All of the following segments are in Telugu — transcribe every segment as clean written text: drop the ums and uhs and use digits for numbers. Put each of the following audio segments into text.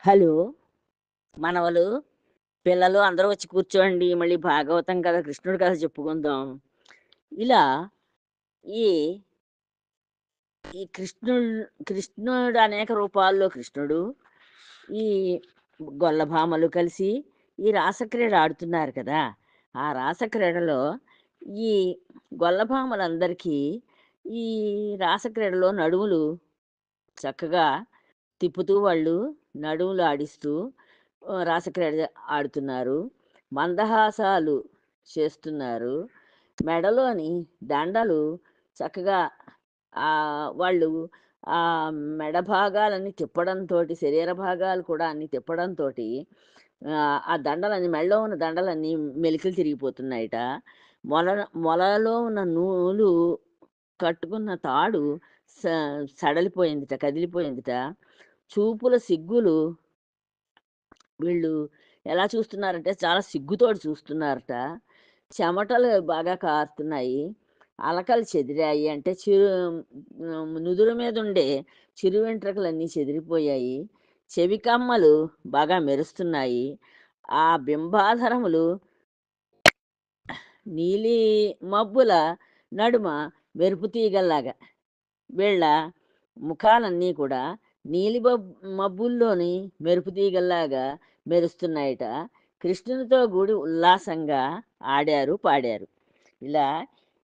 హలో! మనవలు, పిల్లలు అందరూ వచ్చి కూర్చోండి. మళ్ళీ భాగవతం కథ, కృష్ణుడి కథ చెప్పుకుందాం. ఇలా ఈ, ఈ కృష్ణుడు అనేక రూపాల్లో కృష్ణుడు, ఈ గొల్లభామలు కలిసి ఈ రాసక్రీడ ఆడుతున్నారు కదా! ఆ రాసక్రీడలో ఈ గొల్లభామలందరికీ ఈ రాసక్రీడలో నడుములు చక్కగా తిప్పుతూ వాళ్ళు నడుములు ఆడిస్తూ రాసక్రీడ ఆడుతున్నారు. మందహాసాలు చేస్తున్నారు. మెడలోని దండలు చక్కగా వాళ్ళు మెడ భాగాలన్నీ తిప్పడంతోటి, శరీర భాగాలు కూడా అన్నీ తిప్పడంతోటి ఆ దండలన్నీ మెడలో ఉన్న దండలన్నీ మెలికలు తిరిగిపోతున్నాయట. మొల మొలలో ఉన్న నూలు కట్టుకున్న తాడు స సడలిపోయిందిట, కదిలిపోయిందిట. చూపుల సిగ్గులు వీళ్ళు ఎలా చూస్తున్నారంటే, చాలా సిగ్గుతోటి చూస్తున్నారట. చెమటలు బాగా కారుతున్నాయి. అలకలు చెదిరాయి. అంటే నుదురు మీదుండే చిరు వెంట్రుకలన్నీ చెదిరిపోయాయి. చెవి కమ్మలు బాగా మెరుస్తున్నాయి. ఆ బింబాధరములు నీలి మబ్బుల నడుమ మెరుపు తీగల్లాగా వీళ్ళ ముఖాలన్నీ కూడా మబ్బుల్లోని మెరుపు తీగల్లాగా మెరుస్తున్నాయట. కృష్ణునితో గూడి ఉల్లాసంగా ఆడారు, పాడారు. ఇలా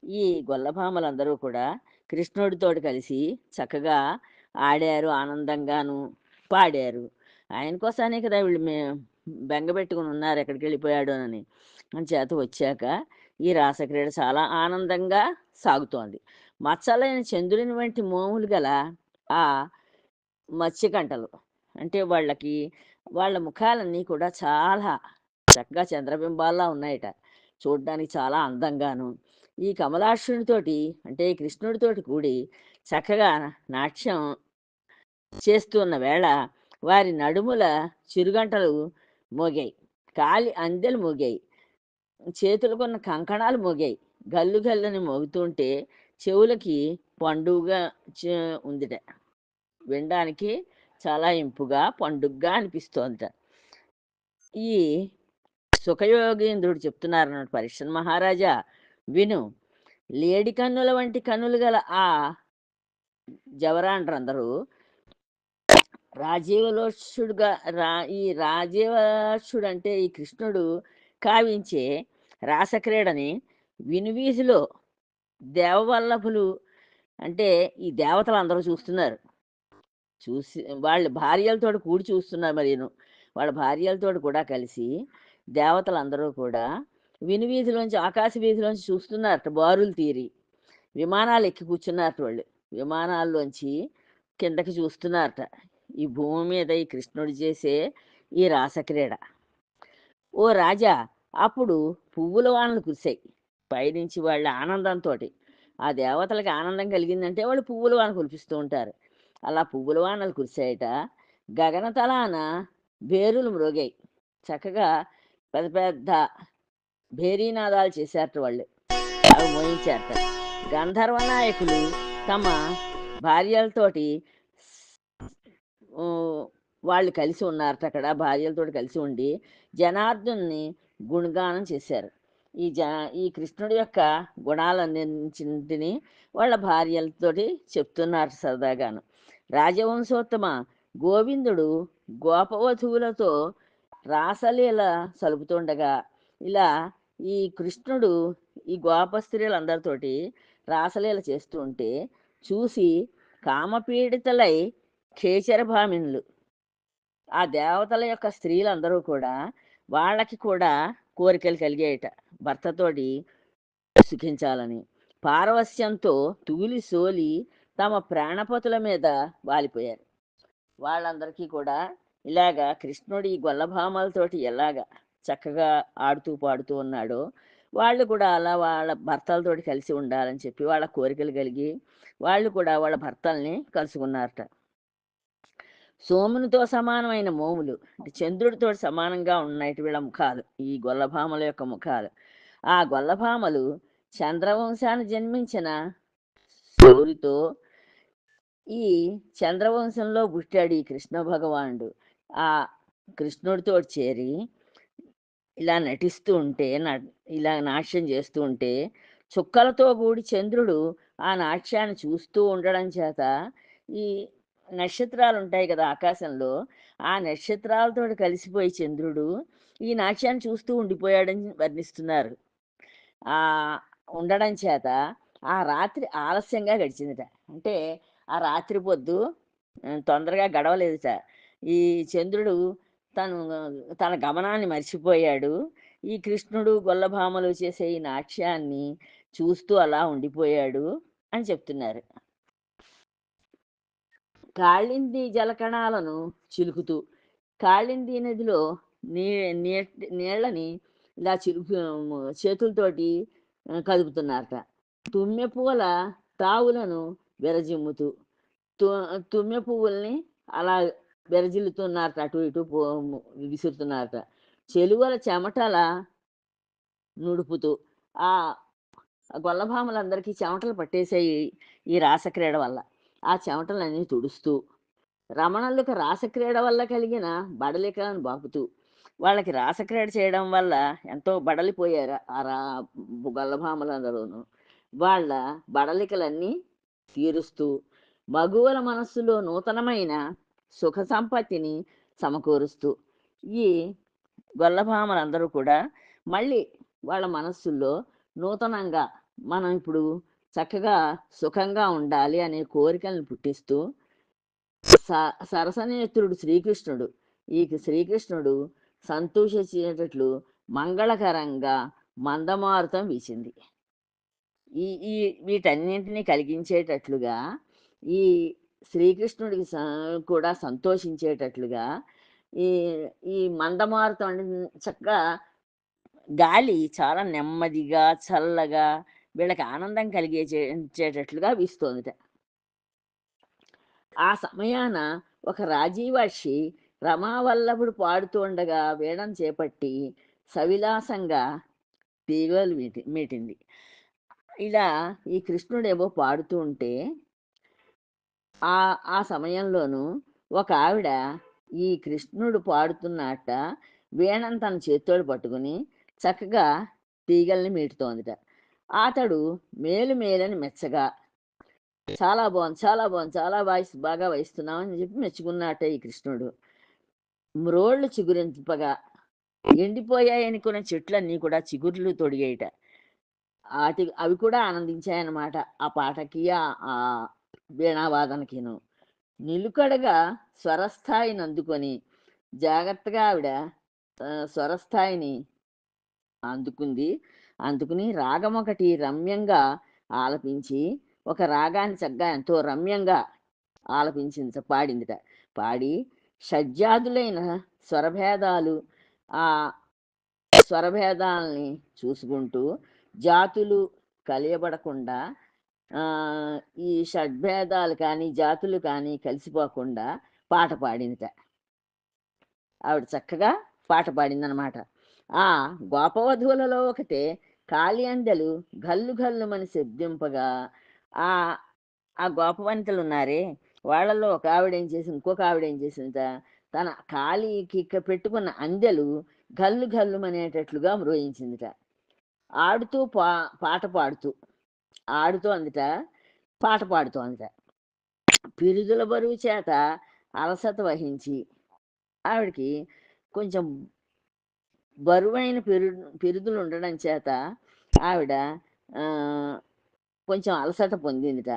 ఈ గొల్లభామలందరూ కూడా కృష్ణుడితోటి కలిసి చక్కగా ఆడారు, ఆనందంగాను పాడారు. ఆయన కోసానే కదా వీళ్ళు బెంగబెట్టుకొని ఉన్నారు ఎక్కడికెళ్ళిపోయాడోనని. అంచేత వచ్చాక ఈ రాసక్రీడ చాలా ఆనందంగా సాగుతోంది. మచ్చలైన చంద్రుని వంటి మోములు గల ఆ మత్స్యకంటలు. అంటే వాళ్ళ ముఖాలన్నీ కూడా చాలా చక్కగా చంద్రబింబాల్లా ఉన్నాయట. చూడ్డానికి చాలా అందంగాను. ఈ కమలాక్షునితోటి అంటే ఈ కృష్ణుడితోటి కూడి చక్కగా నాట్యం చేస్తున్న వేళ వారి నడుముల చిరుగంటలు మోగాయి. కాలి అందెలు మోగాయి. చేతులకున్న కంకణాలు మోగాయి. గల్లు గల్లని మోగుతుంటే చెవులకి పండుగగా చే ఉందిట. వినడానికి చాలా ఇంపుగా, పండుగ్గా అనిపిస్తోందట. ఈ సుఖయోగీంద్రుడు చెప్తున్నారన్నమాట. పరీక్షణ్ మహారాజా విను. లేడి కన్నుల వంటి కన్నులు గల ఆ జవరాండ్రందరూ రాజీవలోచుడుగా ఈ రాజీవలోచుడంటే ఈ కృష్ణుడు కావించే రాసక్రీడని వినువీధిలో దేవవల్లభులు అంటే ఈ దేవతలందరూ చూస్తున్నారు. చూసి వాళ్ళ భార్యలతోటి కూడి చూస్తున్నారు మరీను. వాళ్ళ భార్యలతోటి కూడా కలిసి దేవతలందరూ కూడా వినువీధిలోంచి, ఆకాశ వీధిలోంచి చూస్తున్నారట బారులు తీరి. విమానాలు ఎక్కి కూర్చున్నారట వాళ్ళు. విమానాల్లోంచి కిందకి చూస్తున్నారట. ఈ భూమి మీద ఈ కృష్ణుడు చేసే ఈ రాసక్రీడ. ఓ రాజా! అప్పుడు పువ్వుల వానలు కురిశాయి. పైనుంచి వాళ్ళ ఆనందంతోటి. ఆ దేవతలకి ఆనందం కలిగిందంటే వాళ్ళు పువ్వుల వాన కురిపిస్తూ ఉంటారు. అలా పువ్వుల వానలు కురిసాయట. గగనతలాన భేరులు మ్రోగాయి. చక్కగా పెద్ద పెద్ద భేరీనాదాలు చేశారట వాళ్ళు. అవి మోయించారట. గంధర్వ నాయకులు తమ భార్యలతోటి ఓహ్! వాళ్ళు కలిసి ఉన్నారట అక్కడ. భార్యలతోటి కలిసి ఉండి, జనార్దున్ని గుణగానం చేశారు. ఈ జ ఈ కృష్ణుడి యొక్క గుణాలన్నింటిని వాళ్ళ భార్యలతోటి చెప్తున్నారు సరదాగాను. రాజవంశోత్తమ గోవిందుడు గోపవధువులతో రాసలీల సలుపుతుండగా, ఇలా ఈ కృష్ణుడు ఈ గోప స్త్రీలందరితోటి రాసలీల చేస్తూ ఉంటే చూసి కామపీడితులై ఖేచరభామినులు. ఆ దేవతల యొక్క స్త్రీలందరూ కూడా వాళ్ళకి కూడా కోరికలు కలిగాయట. భర్తతోటి సుఖించాలని. పారవస్యంతో తూలి సోలి తమ ప్రాణపతుల మీద వాలిపోయారు. వాళ్ళందరికీ కూడా ఇలాగా కృష్ణుడు ఈ గొల్లభామలతోటి ఎలాగా చక్కగా ఆడుతూ పాడుతూ ఉన్నాడో, వాళ్ళు కూడా అలా వాళ్ళ భర్తలతోటి కలిసి ఉండాలని చెప్పి వాళ్ళ కోరికలు కలిగి, వాళ్ళు కూడా వాళ్ళ భర్తల్ని కలుసుకున్నారట. సోమునితో సమానమైన మోములు అంటే చంద్రుడితో సమానంగా ఉన్నాయి వీళ్ళ ముఖాలు, ఈ గొల్లభామల యొక్క ముఖాలు. ఆ గొల్లభామలు చంద్రవంశాన్ని జన్మించిన సూరితో ఈ చంద్రవంశంలో పుట్టాడు ఈ కృష్ణ భగవానుడు. ఆ కృష్ణుడితో చేరి ఇలా నటిస్తూ ఉంటే, ఇలా నాట్యం చేస్తూ ఉంటే, చుక్కలతో గూడి చంద్రుడు ఆ నాట్యాన్ని చూస్తూ ఉండడం చేత, ఈ నక్షత్రాలుంటాయి కదా ఆకాశంలో, ఆ నక్షత్రాలతోటి కలిసిపోయి చంద్రుడు, ఈ నాట్యాన్ని చూస్తూ ఉండిపోయాడని వర్ణిస్తున్నారు. ఆహ్, ఉండడం చేత ఆ రాత్రి ఆలస్యంగా గడిచిందట. అంటే ఆ రాత్రి పొద్దు తొందరగా గడవలేదుట. ఈ చంద్రుడు తను తన గమనాన్ని మర్చిపోయాడు. ఈ కృష్ణుడు, గొల్లభామలు చేసే ఈ నాట్యాన్ని చూస్తూ అలా ఉండిపోయాడు అని చెప్తున్నారు. కాళింది జలకణాలను చిలుకుతూ, కాళింది నదిలో నీ నీళ్ళని ఇలా చేతులతోటి కదుపుతున్నారట. తుమ్మె పూల తావులను విరజిమ్ముతూ, తు తుమ్మె పువ్వుల్ని అలా విరజిల్లుతున్నారట. అటు ఇటు విసురుతున్నారట. చెలువల చెమటల నుడుపుతూ, ఆ గొల్లభామలందరికీ చెమటలు పట్టేసాయి ఈ రాసక్రీడ వల్ల. ఆ చెమటలన్నీ తుడుస్తూ, రమణులకు రాసక్రీడ వల్ల కలిగిన బడలికలను బాపుతూ, వాళ్ళకి రాసక్రీడ చేయడం వల్ల ఎంతో బడలిపోయారు ఆ గొల్లభామలందరూను. వాళ్ళ బడలికలన్నీ తీరుస్తూ, మగువల మనస్సులో నూతనమైన సుఖ సంపత్తిని సమకూరుస్తూ, ఈ గొల్లభామలందరూ కూడా మళ్ళీ వాళ్ళ మనస్సుల్లో నూతనంగా మనం ఇప్పుడు చక్కగా సుఖంగా ఉండాలి అనే కోరికలను పుట్టిస్తూ స సరసనేత్రుడు శ్రీకృష్ణుడు శ్రీకృష్ణుడు సంతోషించేటట్లు మంగళకరంగా మందమారుతం వీచింది. ఈ ఈ వీటన్నింటినీ కలిగించేటట్లుగా ఈ శ్రీకృష్ణుడికి కూడా సంతోషించేటట్లుగా ఈ ఈ మందమారుతం అంటే చక్కగా గాలి చాలా నెమ్మదిగా, చల్లగా వీళ్ళకి ఆనందం కలిగించేటట్లుగా వీస్తోందిట. ఆ సమయాన ఒక రాజీవక్షి రమావల్లభుడు పాడుతూండగా వీణను చేపట్టి సవిలాసంగా తీగలు మీటింది. ఇలా ఈ కృష్ణుడేవో పాడుతూ ఉంటే ఆ సమయంలోనూ ఒక ఆవిడ ఈ కృష్ణుడు పాడుతున్నట్ట వీణను తన చేత్తోటి పట్టుకుని చక్కగా తీగల్ని మీటుతోందిట. అతడు మేలు మేలని మెచ్చగా చాలా బాగుంది, చాలా బాగుంది, చాలా బాగా వాయిస్తున్నావు అని చెప్పి మెచ్చుకున్నట్ట ఈ కృష్ణుడు. మ్రోళ్ళు చిగురింపగా ఎండిపోయాయనుకున్న చెట్లన్నీ కూడా చిగుర్లు తొడిగాయిట. అవి కూడా ఆనందించాయన్నమాట ఆ పాటకి, ఆ వీణావాదనకిను. నిలుకడగా స్వరస్థాయిని అందుకొని జాగ్రత్తగా ఆవిడ స్వరస్థాయిని అందుకుంది. అందుకుని రాగం ఒకటి రమ్యంగా ఆలపించి, ఒక రాగాన్ని చక్కగా ఎంతో రమ్యంగా పాడిందిట. పాడి షడ్జాతులైన స్వరభేదాలు, ఆ స్వరభేదాలని చూసుకుంటూ జాతులు కలియబడకుండా, ఈ షడ్భేదాలు కానీ జాతులు కానీ కలిసిపోకుండా పాట పాడిందిట. ఆవిడ చక్కగా పాట పాడిందనమాట. ఆ గోపవధువులలో ఒకటే కాళి అందెలు గల్లు గల్లుమని శబ్దింపగా, ఆ ఆ గోపవనితలున్నారే, వాళ్ళలో ఒక ఆవిడేం చేసింది, ఇంకొక ఆవిడేం చేసిందట, తన కాళీకి పెట్టుకున్న అందెలు గల్లు గల్లుమనేటట్లుగా మ్రోయించిందిట. ఆడుతూ పాట పాడుతూ, ఆడుతూ అందుట, పాట పాడుతూ అందుట. పిరుదుల బరువు చేత అలసట వహించి, ఆవిడకి కొంచెం బరువైన పిరుదులు ఉండడం చేత ఆవిడ కొంచెం అలసట పొందిందిట.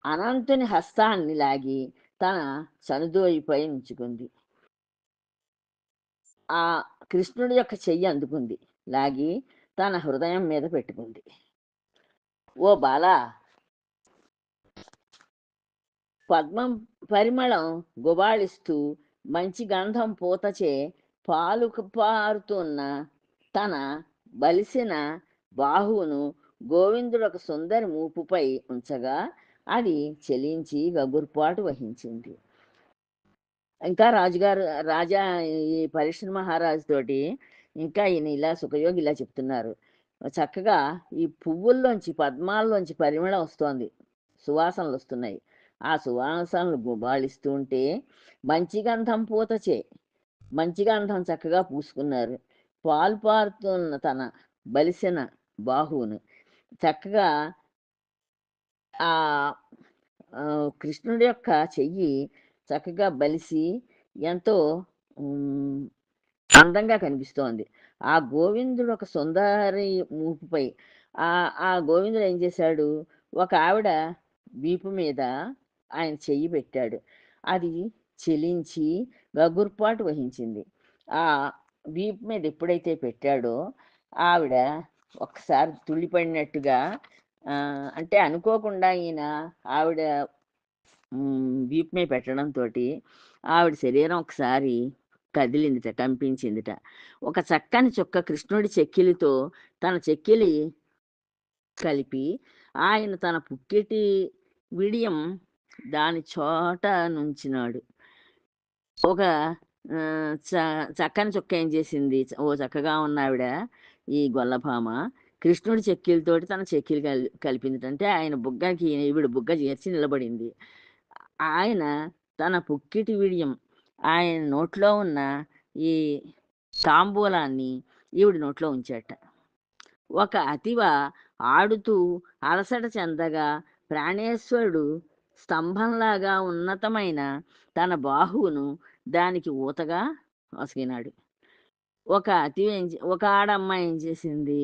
అనంతుని హస్తాన్ని లాగి తన సనుదోయిపై ఉంచుకుంది. ఆ కృష్ణుడి యొక్క చెయ్యి అందుకుంది, లాగి తన హృదయం మీద పెట్టుకుంది. ఓ బాలా, పద్మం పరిమళం గుబాళిస్తూ మంచి గంధం పూతచే పాలు పారుతున్న తన బలిసిన బాహువును గోవిందుడు ఒక సుందరి మూపుపై ఉంచగా అది చెలించి గగుర్పాటు వహించింది. ఇంకా రాజుగారు రాజా ఈ పరీక్ష మహారాజు తోటి ఇంకా ఈయన ఇలా సుఖయోగి ఇలా చెప్తున్నారు. చక్కగా ఈ పువ్వుల్లోంచి పద్మాల్లోంచి పరిమళం వస్తోంది, సువాసనలు వస్తున్నాయి. ఆ సువాసనలు గుబాళిస్తూ ఉంటే మంచి గంధం పూతచే మంచి గంధం చక్కగా పూసుకున్నారు. పాలు పారుతున్న తన బలిసిన బాహువును చక్కగా ఆ కృష్ణుడి యొక్క చెయ్యి చక్కగా బలిసి ఎంతో హ్మ్, అందంగా కనిపిస్తోంది. ఆ గోవిందుడు ఒక సుందరి మూపుపై ఆ గోవిందుడు ఏం చేశాడు, ఒక ఆవిడ వీపు మీద ఆయన చెయ్యి పెట్టాడు. అది చెలించి గగుర్పాటు వహించింది. ఆ వీపు మీద ఎప్పుడైతే పెట్టాడో ఆవిడ ఒక్కసారి తుళ్ళిపడినట్టుగా అంటే అనుకోకుండా ఈయన ఆవిడ వీపు మీద పెట్టడంతోటి ఆవిడ శరీరం ఒకసారి కదిలిందిట, కంపించిందిట. ఒక చక్కని చుక్క కృష్ణుడి చెక్కిలితో తన చెక్కిలి కలిపి ఆయన తన పుక్కిటి విడియం దాని చోట నుంచినాడు. ఒక చక్కని చుక్క ఏం చేసింది, ఓ చక్కగా ఉన్నావిడ ఈ గొల్లభామ కృష్ణుడి చెక్కిలితోటి తన చెక్కిలి కలిపింది. అంటే ఆయన బుగ్గకి ఈవిడ బుగ్గ చేర్చి నిలబడింది. ఆయన తన పుక్కిటి విడియం ఆయన నోట్లో ఉన్న ఈ తాంబూలాన్ని ఈవిడ నోట్లో ఉంచాట. ఒక అతివ ఆడుతూ అలసట చెందగా ప్రాణేశ్వరుడు స్తంభంలాగా ఉన్నతమైన తన బాహువును దానికి ఊతగా ఒసిగినాడు. ఒక ఆడమ్మాయి ఏం చేసింది,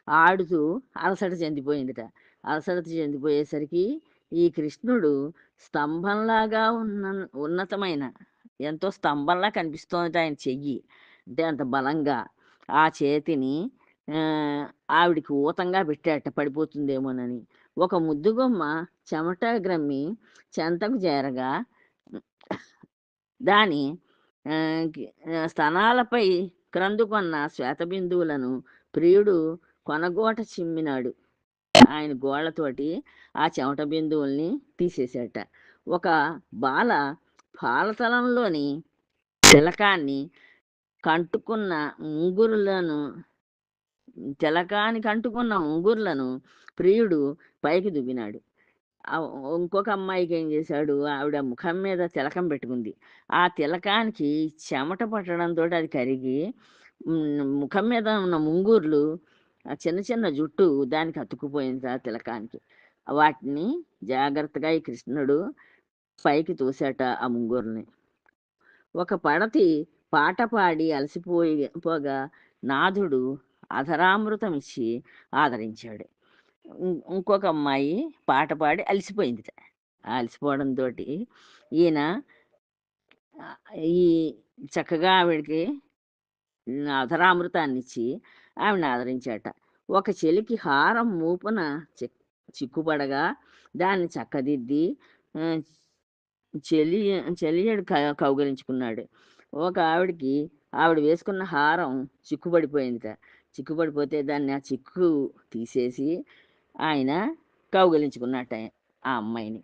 ఆడుతూ అలసట చెందిపోయిందిట. అలసట చెందిపోయేసరికి ఈ కృష్ణుడు స్తంభంలాగా ఉన్నతమైన ఎంతో స్తంభంలా కనిపిస్తోందట ఆయన చెయ్యి. అంటే అంత బలంగా ఆ చేతిని ఆవిడికి ఊతంగా పెట్టాట పడిపోతుందేమోనని. ఒక ముద్దుగుమ్మ చెమట గ్రమ్మి చెంతకు చేరగా దాని స్తనాలపై క్రందుకొన్న శ్వేతబిందువులను ప్రియుడు కొనగోట చిమ్మినాడు. ఆయన గోళ్ళతోటి ఆ చెమట బిందువుల్ని తీసేశాట. ఒక బాల పాలతలంలోని తిలకాన్ని కంటుకున్న ముంగురులను తిలకానికి అంటుకున్న ముంగుర్లను ప్రియుడు పైకి దువ్వినాడు. ఇంకొక అమ్మాయికి ఏం చేశాడు, ఆవిడ ముఖం మీద తిలకం పెట్టుకుంది. ఆ తిలకానికి చెమట పట్టడంతో అది కరిగి ముఖం మీద ఉన్న ముంగూర్లు చిన్న చిన్న జుట్టు దానికి అతుక్కుపోయింది ఆ తిలకానికి. వాటిని జాగ్రత్తగా ఈ కృష్ణుడు పైకి తోసాట ఆ ముంగూరుని. ఒక పడతి పాట పాడి పోగా నాథుడు అధరామృతమిచ్చి ఆదరించాడు. ఇంకొక అమ్మాయి పాట పాడి అలిసిపోయిందిట. అలసిపోవడంతో ఈయన ఈ చక్కగా ఆవిడకి అధరామృతాన్నిచ్చి ఆవిడని ఆదరించాట. ఒక చెలికి హారం మూపున చిక్కుపడగా దాన్ని చక్కదిద్ది చెలి చెలియడు కౌగిలించుకున్నాడు. ఒక ఆవిడ వేసుకున్న హారం చిక్కుపడిపోయిందిట. చిక్కుపడిపోతే దాన్ని ఆ చిక్కు తీసేసి ఆయన కౌగిలించుకున్నట్ట ఆ అమ్మాయిని.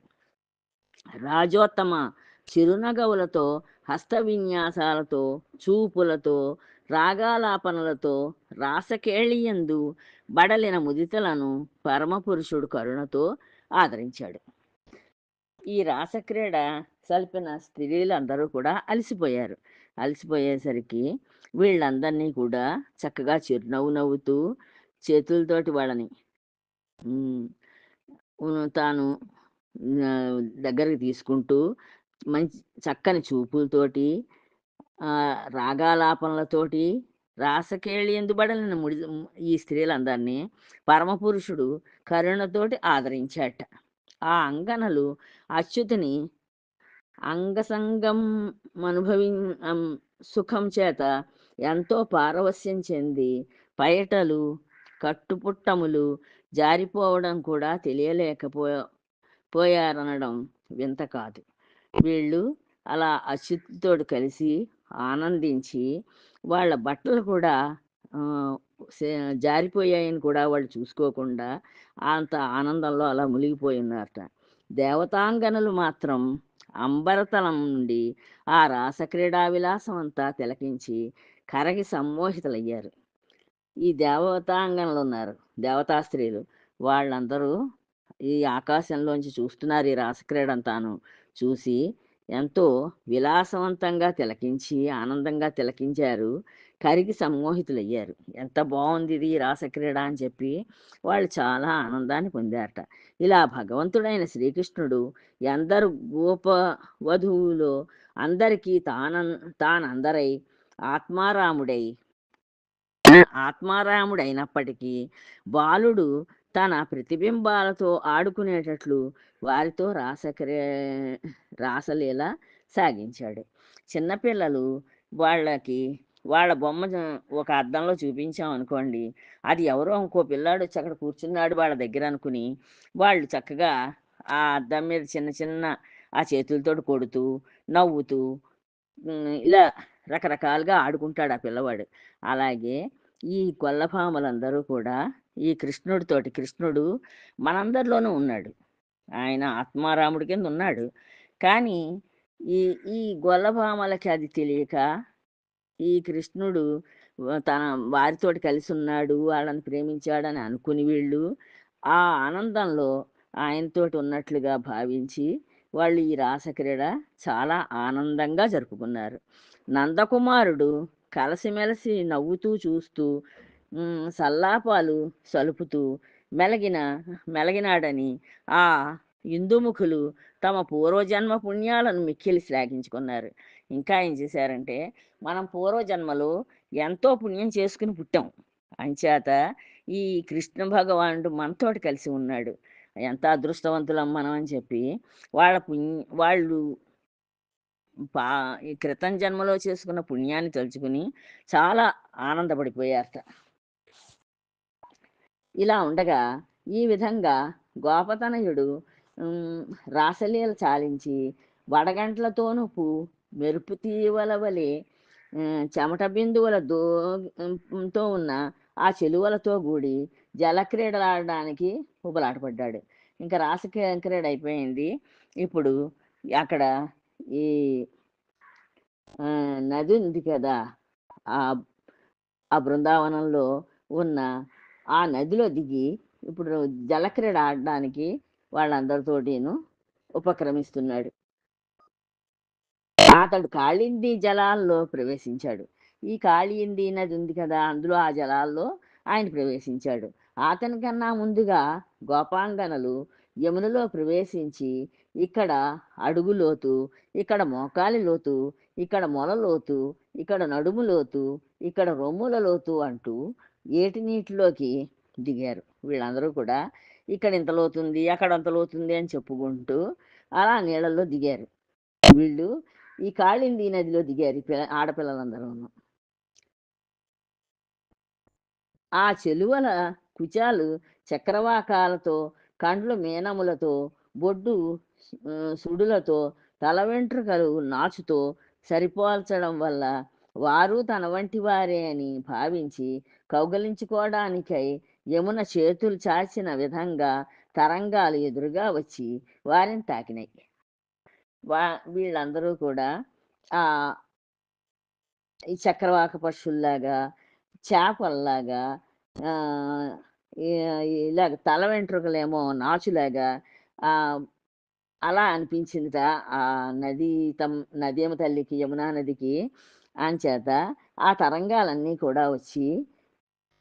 రాజోత్తమ చిరునగవులతో హస్త విన్యాసాలతో చూపులతో రాగాలాపనలతో రాసకేళియందు బడలిన ముదితలను పరమపురుషుడు కరుణతో ఆదరించాడు. ఈ రాసక్రీడ సల్పిన స్త్రీలందరూ కూడా అలసిపోయారు. అలసిపోయేసరికి వీళ్ళందరినీ కూడా చక్కగా చిరునవ్వు నవ్వుతూ చేతులతోటి వాళ్ళని తాను దగ్గరికి తీసుకుంటూ మంచి చక్కని చూపులతోటి రాగాలాపనలతోటి రాసకేళి ఎందుబడలిన ఈ స్త్రీలందరినీ పరమపురుషుడు కరుణతోటి ఆదరించాట. ఆ అంగనలు అచ్యుతుని అంగసంగం సుఖం చేత ఎంతో పారవస్యం చెంది పయటలు కట్టుపుట్టములు జారిపోవడం కూడా పోయారనడం వింత కాదు. వీళ్ళు అలా అచ్యుతుతోడు కలిసి ఆనందించి వాళ్ళ బట్టలు కూడా జారిపోయాయని కూడా వాళ్ళు చూసుకోకుండా అంత ఆనందంలో అలా మునిగిపోయి ఉన్నారట. దేవతాంగనలు మాత్రం అంబరతలం నుండి ఆ రాసక్రీడా విలాసం అంతా తిలకించి కరగి సమ్మోహితులయ్యారు. ఈ దేవతాంగనలు ఉన్నారు, దేవతా స్త్రీలు, వాళ్ళందరూ ఈ ఆకాశంలోంచి చూస్తున్నారు ఈ రాసక్రీడంతాను. చూసి ఎంతో విలాసవంతంగా తిలకించి, ఆనందంగా తిలకించారు. కరిగి సమ్మోహితులయ్యారు. ఎంత బావుందిది ఈ రాసక్రీడ అని చెప్పి వాళ్ళు చాలా ఆనందాన్ని పొందారట. ఇలా భగవంతుడైన శ్రీకృష్ణుడు ఎందరు గోప వధువులో అందరికీ తానందరై ఆత్మారాముడై ఆత్మారాముడైనప్పటికీ బాలుడు తన ప్రతిబింబాలతో ఆడుకునేటట్లు వారితో రాసలీల సాగించాడు. చిన్నపిల్లలు వాళ్ళకి వాళ్ళ బొమ్మ ఒక అద్దంలో చూపించామనుకోండి, అది ఎవరో ఇంకో పిల్లాడొచ్చి అక్కడ కూర్చున్నాడు వాళ్ళ దగ్గర అనుకుని, వాళ్ళు చక్కగా ఆ అద్దం మీద చిన్న చిన్న ఆ చేతులతోటి కొడుతూ, నవ్వుతూ ఇలా రకరకాలుగా ఆడుకుంటాడు ఆ పిల్లవాడు. అలాగే ఈ గొల్లభామలందరూ కూడా ఈ కృష్ణుడు మనందరిలోనూ ఉన్నాడు. ఆయన ఆత్మారాముడి కింద ఉన్నాడు. కానీ ఈ ఈ గొల్లభామలకి అది తెలియక ఈ కృష్ణుడు తన వారితోటి కలిసి ఉన్నాడు, వాళ్ళని ప్రేమించాడని అనుకుని వీళ్ళు ఆ ఆనందంలో ఆయనతోటి ఉన్నట్లుగా భావించి వాళ్ళు ఈ రాసక్రీడ చాలా ఆనందంగా జరుపుకున్నారు. నందకుమారుడు కలసిమెలసి నవ్వుతూ చూస్తూ సల్లాపాలు సలుపుతూ మెలగిన మెలగినాడని ఆ ఇందుముఖులు తమ పూర్వజన్మ పుణ్యాలను మిక్కిలి శ్లాఘించుకున్నారు. ఇంకా ఏం చేశారంటే, మనం పూర్వజన్మలో ఎంతో పుణ్యం చేసుకుని పుట్టాం. అంచేత ఈ కృష్ణ భగవానుడు మనతోటి కలిసి ఉన్నాడు. ఎంత అదృష్టవంతులం మనం అని చెప్పి వాళ్ళు పా ఈ క్రితం జన్మలో చేసుకున్న పుణ్యాన్ని తలుచుకుని చాలా ఆనందపడిపోయారట. ఇలా ఉండగా ఈ విధంగా గోపతనయుడు రాసలీల చాలించి వడగంట్లతోనుపు మెరుపు తీవల వలె చెమట బిందువుల తో ఉన్న ఆ చెలువలతో కూడి జలక్రీడలాడడానికి ఉబలాటపడ్డాడు. ఇంకా క్రీడ అయిపోయింది. ఇప్పుడు అక్కడ ఈ నది ఉంది కదా, ఆ ఆ బృందావనంలో ఉన్న ఆ నదిలో దిగి ఇప్పుడు జలక్రీడ ఆడడానికి వాళ్ళందరితోటిను ఉపక్రమిస్తున్నాడు. అతడు కాళింది జలాల్లో ప్రవేశించాడు. ఈ కాళింది నది ఉంది కదా, అందులో ఆ జలాల్లో ఆయన ప్రవేశించాడు. అతనికన్నా ముందుగా గోపాంగనలు యమునలో ప్రవేశించి ఇక్కడ అడుగు లోతు, ఇక్కడ మోకాలి లోతు, ఇక్కడ మొల లోతు, ఇక్కడ నడుము లోతు, ఇక్కడ రొమ్ముల లోతు అంటూ ఏటి నీటిలోకి దిగారు. వీళ్ళందరూ కూడా ఇక్కడ ఇంత లోతుంది, అక్కడ అంత లోతుంది అని చెప్పుకుంటూ అలా నీళ్ళల్లో దిగారు. వీళ్ళు ఈ కాళింది నదిలో దిగారు ఆడపిల్లలందరూను. ఆ చెలువల కుచాలు చక్రవాకాలతో, కండ్లు మీనములతో, బొడ్డు సుడులతో, తల వెంట్రుకలు నాచుతో సరిపోల్చడం వల్ల వారు తన వంటి వారే అని భావించి కౌగలించుకోవడానికై యమున చేతులు చాచిన విధంగా తరంగాలు ఎదురుగా వచ్చి వారిని తాకినాయి. వీళ్ళందరూ కూడా ఆ ఈ చక్రవాక పక్షుల్లాగా, చేపల్లాగా, ఇలాగ తల వెంట్రుకలేమో నాచులాగా అలా అనిపించిందిట ఆ నది నదేమో తల్లికి, యమునా నదికి. అంచేత ఆ తరంగాలన్నీ కూడా వచ్చి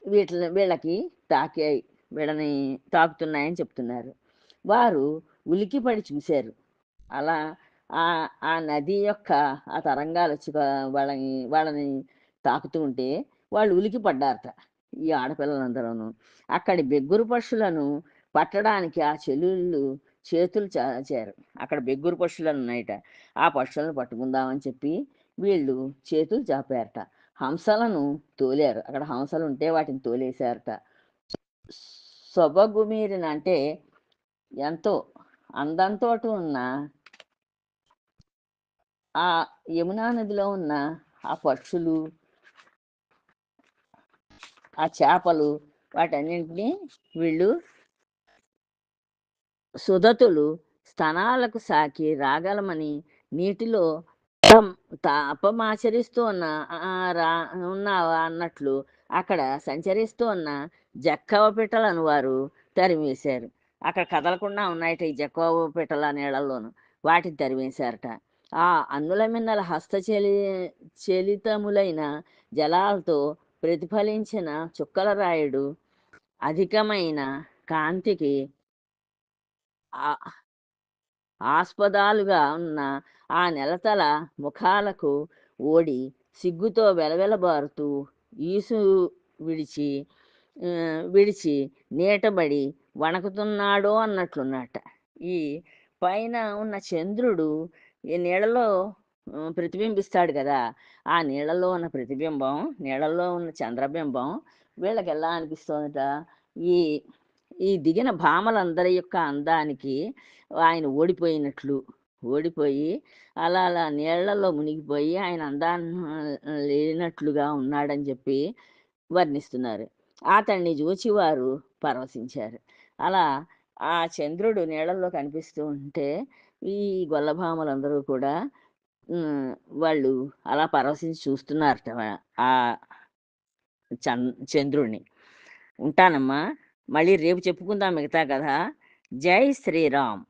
వీళ్ళకి తాకాయి, వీళ్ళని తాకుతున్నాయని చెప్తున్నారు. వారు ఉలికిపడి చూశారు. అలా ఆ నది యొక్క ఆ తరంగాలు వచ్చి వాళ్ళని తాకుతూ ఉంటే వాళ్ళు ఉలికి పడ్డారట ఈ ఆడపిల్లలందరూను. అక్కడి బెగ్గురు పక్షులను పట్టడానికి ఆ చెల్లుళ్ళు చేతులు చాచారు. అక్కడ బెగ్గురు పక్షులను ఉన్నాయట. ఆ పక్షులను పట్టుకుందామని చెప్పి వీళ్ళు చేతులు చాపారట. హంసలను తోలారు. అక్కడ హంసలు ఉంటే వాటిని తోలేశారట. సొబగుమీరిన అంటే ఎంతో అందంతో ఉన్న ఆ యమునా నదిలో ఉన్న ఆ పక్షులు, ఆ చేపలు, వాటన్నింటినీ వీళ్ళు సుధతులు స్తనాలకు సాకి రాగలమని నీటిలో తాపమాచరిస్తూ ఉన్నావా అన్నట్లు అక్కడ సంచరిస్తూ ఉన్న జక్కవ పిట్టలను వారు తరిమేశారు. అక్కడ కదలకుండా ఉన్నాయట ఈ జకోవ పిట్టల నీళ్ళల్లోను. వాటిని తరిమేశారట. ఆ అన్నుల మిన్నల చలితములైన జలాలతో ప్రతిఫలించిన చుక్కల రాయుడు అధికమైన కాంతికి ఆ ఆస్పదాలుగా ఉన్న ఆ నెలతల ముఖాలకు ఓడి సిగ్గుతో వెలవెలబారుతూ ఈసు విడిచి విడిచి నీటబడి వణకుతున్నాడో అన్నట్లున్నట్ట. ఈ పైన ఉన్న చంద్రుడు ఈ నీళ్ళలో ప్రతిబింబిస్తాడు కదా! ఆ నీళ్ళలో ఉన్న ప్రతిబింబం, నీళ్ళల్లో ఉన్న చంద్రబింబం వీళ్ళకెలా అనిపిస్తోందట, ఈ ఈ దిగిన భామలందరి యొక్క అందానికి ఆయన ఓడిపోయినట్లు, ఓడిపోయి అలా అలా నీళ్ళలో మునిగిపోయి ఆయన లేనట్లుగా ఉన్నాడని చెప్పి వర్ణిస్తున్నారు. అతన్ని జూచి వారు పరవశించారు. అలా ఆ చంద్రుడు నీళ్ళల్లో కనిపిస్తూ ఉంటే, ఈ గొల్లభామలందరూ కూడా హ్మ్. వాళ్ళు అలా పరవశించి చూస్తున్నారట ఆ చంద్రుడిని. ఉంటానమ్మా. మళ్ళీ రేపు చెప్పుకుందాం మిగతా కథ. జై శ్రీరామ్.